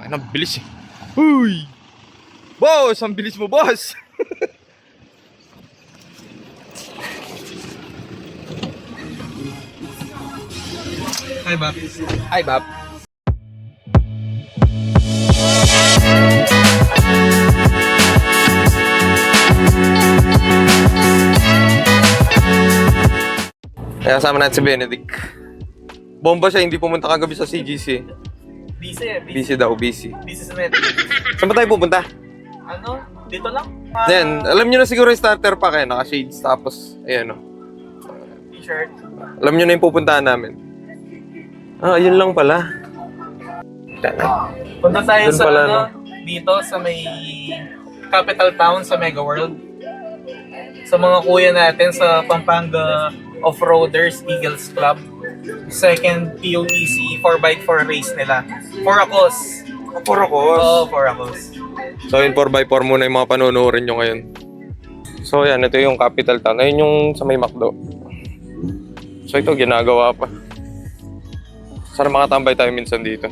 Ang bilis eh. Uy! Boss! Ang bilis mo, boss! Hi, Bob. Hi, Bob. Kaya kasama natin si Benedict. Bomba siya, hindi pumunta kagabi sa CGC. Busy eh. Busy daw, busy. Busy sa net. Saan ba tayo pupunta? Ano? Dito lang? Then, alam nyo na siguro yung starter pack eh, naka-shades, tapos, ayan o. T-shirt. Alam nyo na yung pupuntahan namin. Ah, yun lang pala. Punta tayo Doon sa pala, ano, dito sa may capital town sa Mega World. Sa mga kuya natin sa Pampanga Off-Roaders Eagles Club. Second POEC 4x4 race nila. For a cause. For a cause? Oo, for a cause. So yun, 4x4 muna yung mga panunurin nyo ngayon. So yan, ito yung capital town. Ayun yung sa may McDo. So ito, ginagawa pa. Sana makatambay tayo minsan dito.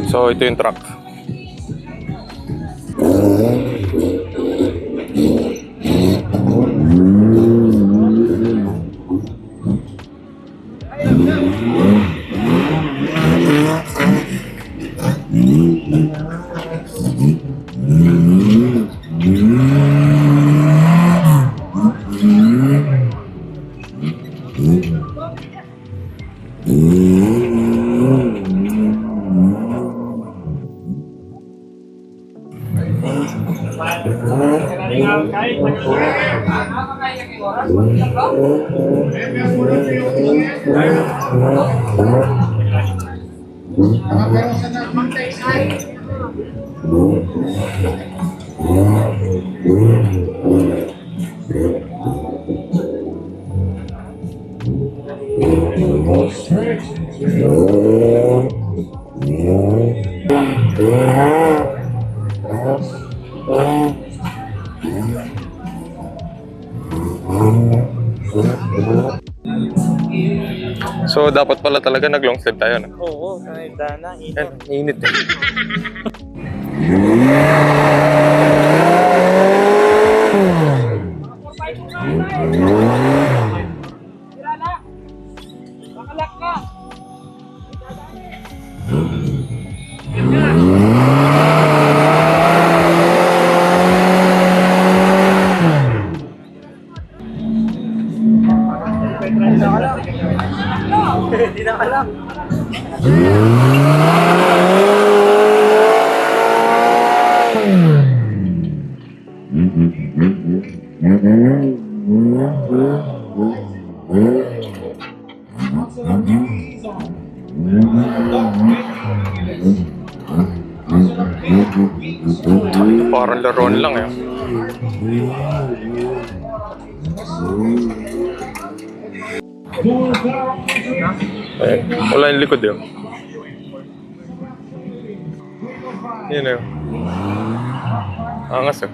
So ito yung truck. So dapat pala talaga nag-long sleeve tayo, no? Oo, kanagdana. Yan, init eh. Hindi na alam. Parang laruan lang eh. Ayan, wala yung likod yun. Yun yun. Angas eh.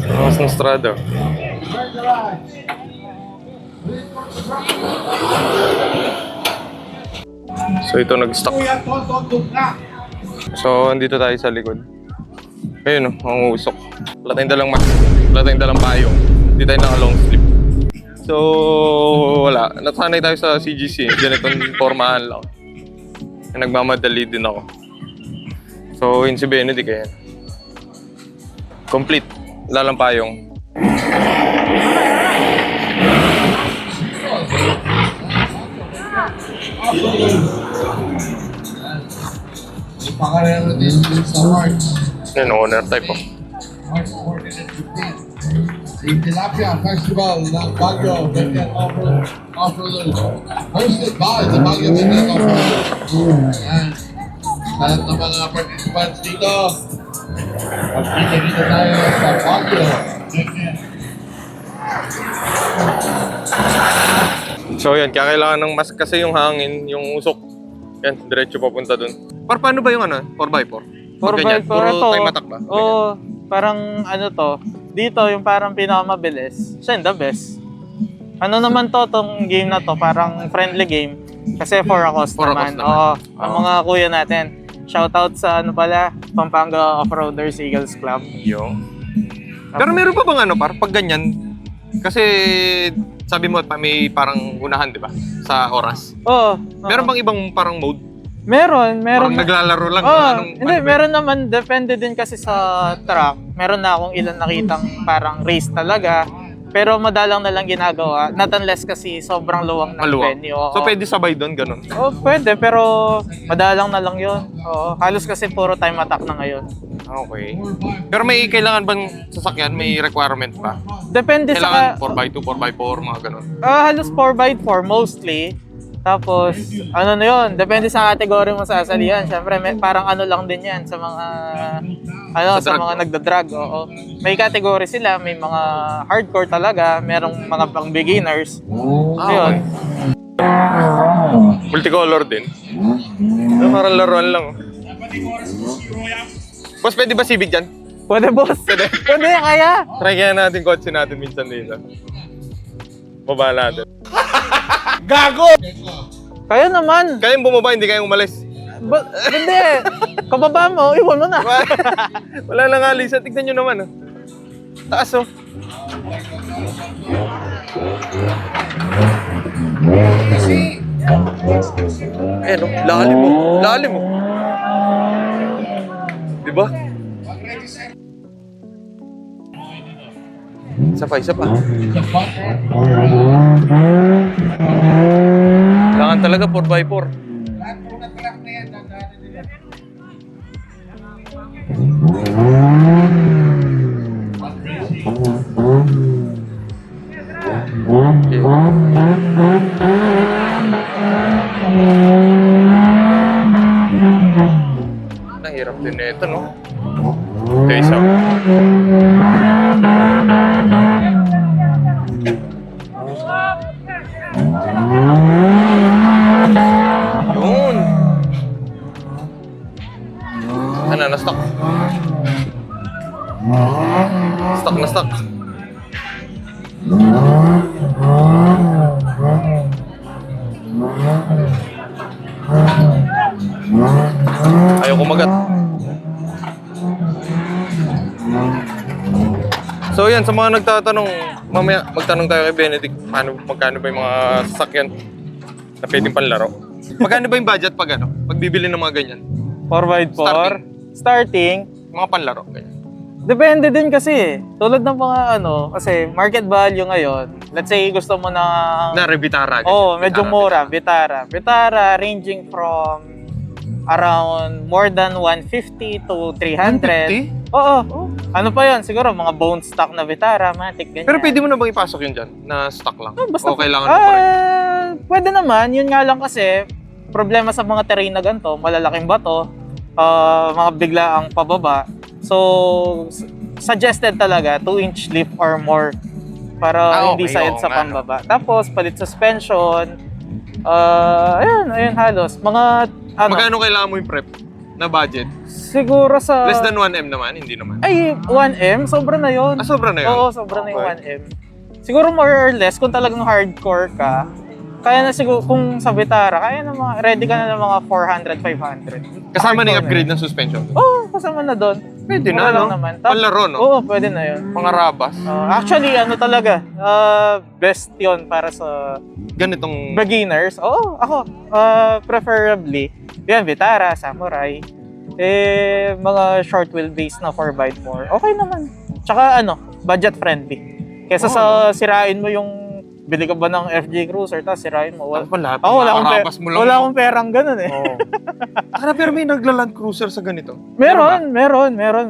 Angas ng strada. So ito nag-stock. So andito tayo sa likod. Ayun o, ang usok. Wala tayong dalang mask. Wala tayong dalang payong. Hindi tayo naka-long sleeve. So wala. Nasanay tayo sa CGC. Ganitong formahan lang. Nagmamadali din ako. So yun si Benedict eh. Complete. Wala lang payong. Yan, owner type oh. The Tilapia Festival ng Baguio Benguet Off-Road. Hosted by the Baguio Benguet Off-Road. Ayan. Lahat ng mga participants dito. Magkita-kita tayo sa Baguio Benguet. So yan, kaya kailangan ng mask kasi yung hangin, yung usok. Yan, diretso papunta dun. Paano ba yung ano? 4x4? Pag 4x4 ganyan, ito. puro time attack ba? Oo, parang ano to. Dito yung parang pinakamabilis. Siya yung the best. Ano naman to, tong game na to, parang friendly game. Kasi for a cost For a naman. cost naman. Oo, ang mga kuya natin. Shoutout sa ano pala, Pampanga Off-Roaders Eagles Club. Yung. Pero meron pa bang ano par? Pag ganyan, kasi sabi mo may parang unahan, di ba? Sa oras. Oo. Meron bang ibang parang mode? Meron. Parang naglalaro lang. Hindi, meron naman. Depende din kasi sa track. Meron na akong ilan nakitang parang race talaga. Pero madalang na lang ginagawa. Not unless kasi sobrang luwang ng Maluwag. venue. Oo. So pwede sabay doon, ganun. Oh, pwede, pero madalang na lang yun. Oo. Halos kasi puro time attack na ngayon. Okay. Pero may kailangan bang sasakyan? May requirement pa? Depende Kailangan sa... 4x2, 4x4, mga ganun. halos 4x4 mostly. Tapos, ano na yun, depende sa category mo sasalihan. Siyempre, parang ano lang din yan sa mga, Sa drag, mga no? nagda-drag. Oo. May category sila, may mga hardcore talaga, merong mga pang beginners. Ayun. Multicolor din. Parang laruan lang. Boss, pwede ba Civic dyan? Pwede, boss. Pwede, kaya. Try kaya natin kotse natin minsan dito. Baba natin. Kaya naman. Kayang bumaba, hindi kayang umalis. Hindi. Kababa mo, iwan mo na. Wala na nga, Lisa. Tignan nyo naman. Oh. Taas, oh. Ayan, oh. Lalim mo. Lalim mo. Diba? Isa pa, isa pa. Kailangan talaga 4x4. Nahirap din na ito, no? Okay, so. Yun. Ano, na-stuck. Stuck na stuck. Ayaw kumagat. So yan, sa mga nagtatanong, mamaya magtanong tayo kay Benedict, magkano ba yung mga sasakyan na pwedeng panlaro? Magkano ba yung budget pag pag bibili ng mga ganyan? 4x4. Starting. Mga panlaro, ganyan. Depende din kasi. Tulad ng mga kasi market value ngayon, let's say gusto mo na... Na Vitara. medyo mura. Vitara. Vitara ranging from around more than 150 to 300. 150? Oo. Ano pa yun? Siguro mga bone stock na Vitara, Matic, ganyan. Pero pwede mo na bang ipasok yun dyan? Na stock lang? Basta, O kailangan mo pa rin? Pwede naman. Yun nga lang kasi, problema sa mga terrain na ganito, malalaking bato, mga biglaang pababa. So, suggested talaga 2-inch lift or more para hindi okay, side sa pambaba. Tapos, palit suspension. Ayun halos. Mga, Magkano kailangan mo yung prep na budget? siguro sa... Less than 1M naman? Hindi naman. Ay, 1M? Sobra na yun. Sobra na yun? Oo, sobra na yung 1M. Siguro more or less, kung talagang hardcore ka, kaya na siguro, kung sa Vitara, kaya na ready ka na ng mga 400, 500. Kasama na yung Hardcore upgrade ng suspension? Oo, kasama na doon. Pwede Mura na, lang no? naman. Panlaro, no? Oo, pwede na yun. Mga rabas. Actually, talaga, best yon para sa Ganitong... beginners. Oo, ako, preferably, yan, Vitara, Samurai, mga short wheelbase na 4x4, okay naman. Tsaka budget friendly. Kesa sa sirain mo yung bili ka ba ng FJ Cruiser tapos sirain mo. Ako pala, Wala akong perang ganun eh. Oo. Pero may nagla-Land Cruiser sa ganito? Meron,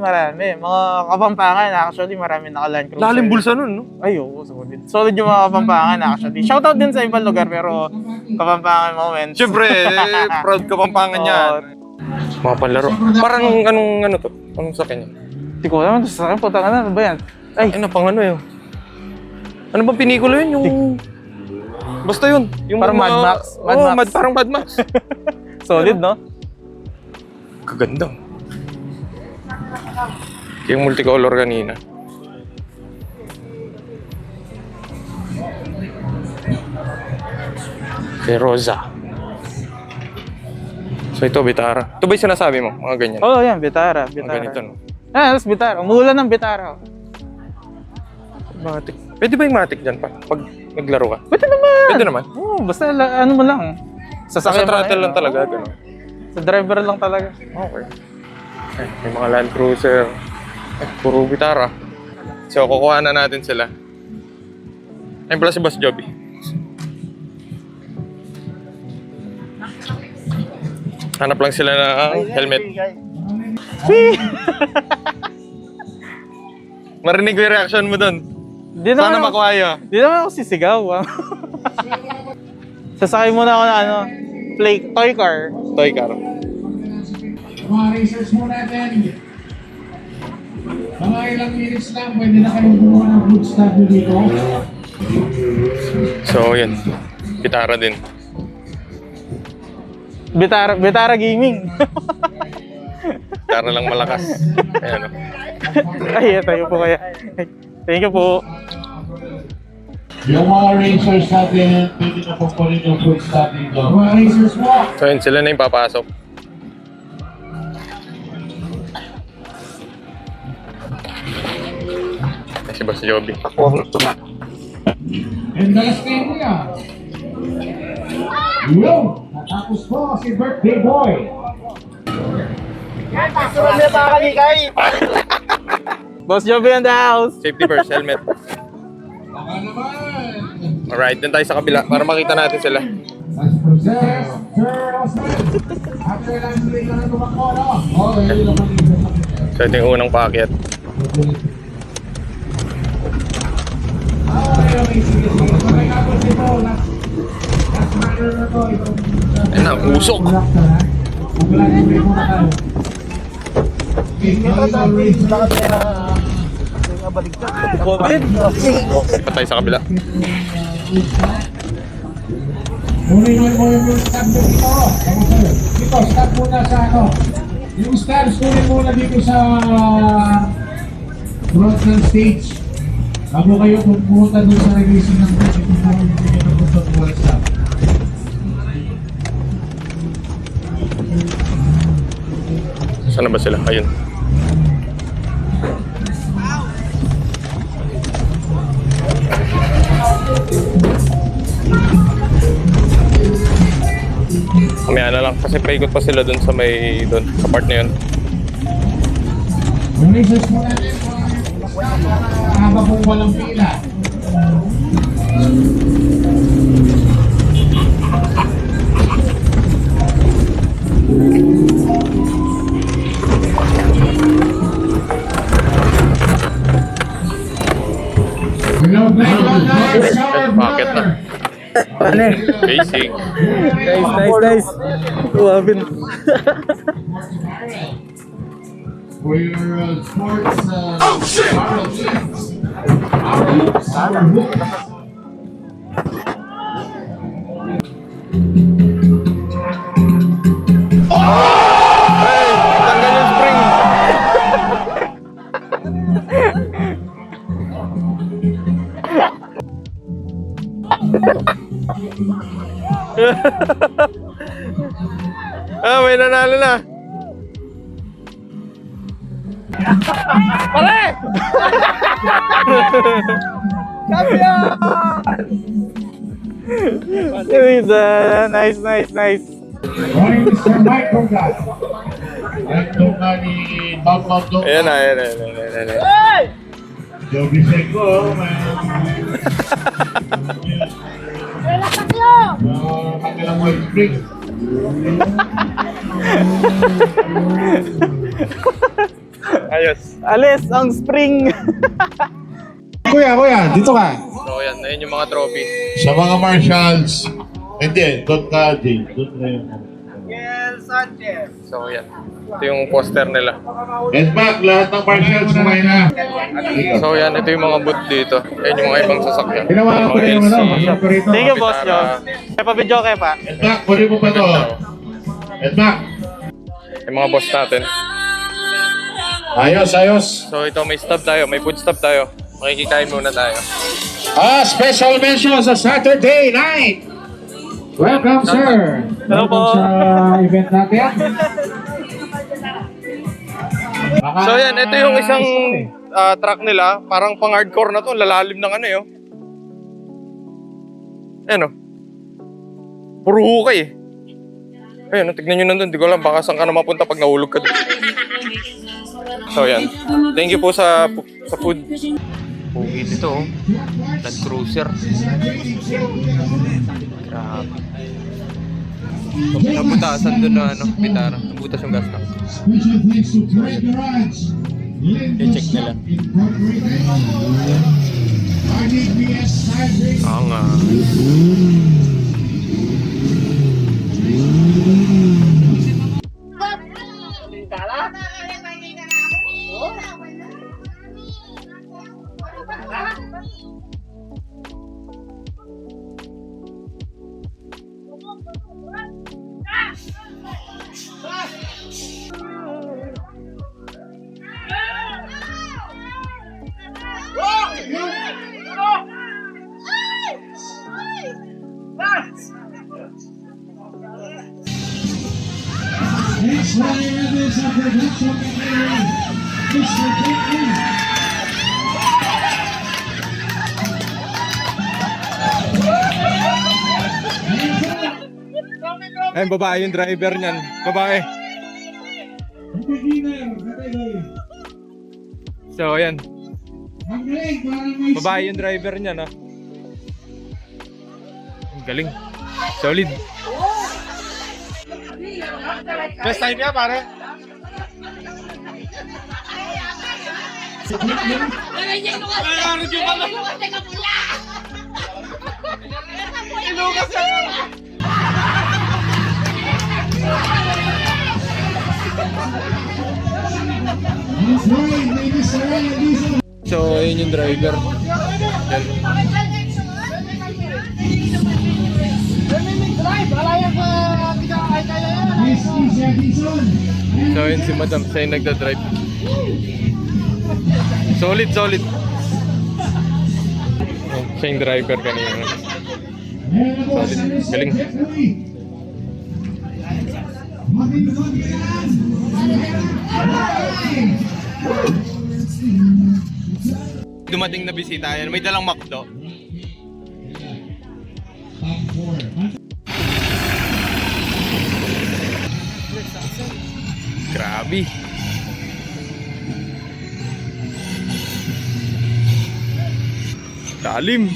marami. Mga Kapampangan, actually, marami naka-Land Cruiser. Lalim bulsa nun, no? Ay, oo, solid. Solid yung mga Kapampangan, actually. Shoutout din sa ibang lugar, pero Kapampangan moments. Siyempre, proud Kapampangan yan. Mga panlaro. Parang anong to? Anong sa kanya? Hindi ko alam, sa akin, putang ano ba yan? Ay, pang ano yun? Ano bang pinikula yun? Yung... Basta yun. Yung Parang Mad Max. Mad Max. Parang Mad Max. Solid, no? Kaganda. Yung multicolor kanina. Kay Rosa. So ito, Vitara. Ito ba yung sinasabi mo? Mga ganyan. Oo, yan, Vitara. Mga ganito, no? Alas, Vitara. Umulan ng Vitara. Matic. Pwede ba yung matic dyan pa? Pag naglaro ka? Pwede naman. Pwede naman. Oo, basta ano mo lang. Sa Sasakyan mo throttle lang yan, talaga, oo. gano'n. Sa driver lang talaga. Okay. Ay, may mga Land Cruiser. Ay, puro Vitara. So, kukuha na natin sila. Ayun pala si Boss Joby. Hanap lang sila ng helmet. Marinig ko yung reaction mo doon. Di Sana naman, makuha yun. di naman ako sisigaw. Sasakay muna ako ng toy car. Toy car. Mga racers mo natin. Mga ilang minutes lang, pwede na kayong gumawa ng good start dito. So, yun. Vitara din. Vitara Gaming. Vitara lang malakas. Ayan, o. Ay, tayo po kaya. Thank you po. Yung mga racers natin, pwede na po po rin yung good start dito. Mga racers mo! So, yun. Sila na yung papasok. Ay, si Boss Joby. And the last name niya. Yo! Natapos po si Birthday Boy. Boss Joby in the house. Safety first, helmet. Baka naman. Alright, dun tayo sa kabila para makita natin sila. As process, Sir Osman. After lang nila na tumakbo, no? Okay, yun naman yung So, ito yung unang paakyat. okay, sige. Pagkatapos ito, last matter na to. Ayun na, usok. Congratulate mo na tayo. Lipat tayo sa kabila. Muna yung start mo dito. Dito, start muna sa ano. Yung stars kunin muna dito sa front ng stage. Bago kayo pumunta doon sa releasing ng bus, ito po yung pinagpunta po sa stop. Saan na ba sila? Ayun. Mamaya na lang kasi paikot pa sila dun sa may dun sa part na yun. Yung racers mo natin, haba pong walang pila. Hello, guys. Shower Bakit na? Basic. Nice. Wabin. For your sports, our hoops. Hey! Tanggal yung spring! Ah, may nanalo na. Pare! Nice. Morning, Mr. Mike Congas. At doon nga ni Bob doon. Ayan na. Joby Seco, kanilang white spring. Ayos. Alis ang spring. Kuya, dito ka. So, yan. Ayun yung mga trophy. Sa mga marshals, hindi, doon ka, Jay. Doon na yun. So, yan. Ito yung poster nila. And back, lahat ng marshals kumain na. So, yan. Ito yung mga booth dito. Ayun yung mga ibang sasakyan. Ginawa ko rin yung ano, mga operator. Thank you, Boss Joe. Kaya pa-video kayo pa. And back, pwede mo pa to. And back. Yung mga boss natin. Ayos, ayos. So ito, may stop tayo, may food stop tayo. Makikikain muna tayo. Special mention sa Saturday night. Welcome, sir. Hello po. Welcome sa event natin. Baka- So yan, ito yung isang truck nila. Parang pang hardcore na to. Lalalim ng ano yun. Ayan o. Puro hukay eh. Ayan o, tignan nyo nandun. Di ko alam baka saan ka na mapunta pag nahulog ka doon. So yan. Thank you po sa food. Pugit ito oh. Land Cruiser. Grabe. Nabutasan doon na ano, pitara. Nabutas yung gas tank. Special thanks to Fred Garage. I-check nila. RDPS Hybrid. Oo nga. Next rider is a production manager, Mr. Bentley. Ayun, babae yung driver niyan. Babae. So, ayan. Babae yung driver niyan, ah. Ang galing. Solid. Best time niya, pare. So, yun yung driver. Yan. So, yun si Madam. Siya yung nagda-drive. Solid, solid. Oh, siya yung driver kanina. Solid. Galing. Dumating na bisita yan. May dalang McDo. Grabe. Lalim.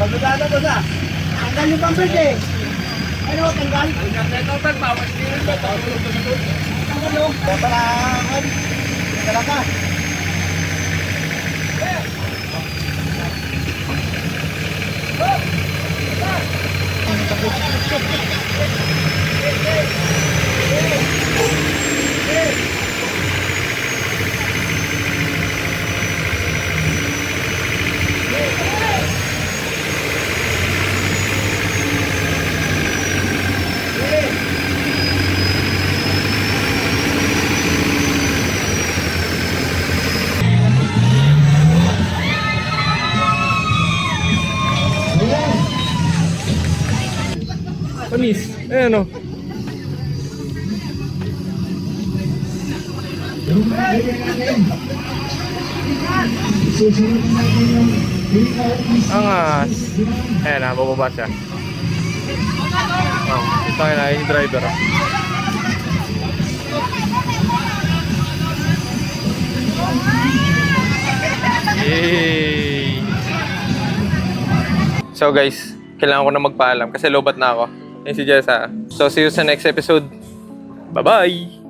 Pagkakala ko na. Tanggal yung pampers eh. Ano, tanggal? Tanggal, bawas din. Tanggal yung. Papalangan. Tanggal ka. Panis. Ayan o. Angas. Ayan na, bababa siya. Oh, ito na yung driver. Yay! So guys, kailangan ko na magpaalam kasi lobat na ako. Ayun si Jessa. So see you sa next episode. Bye-bye!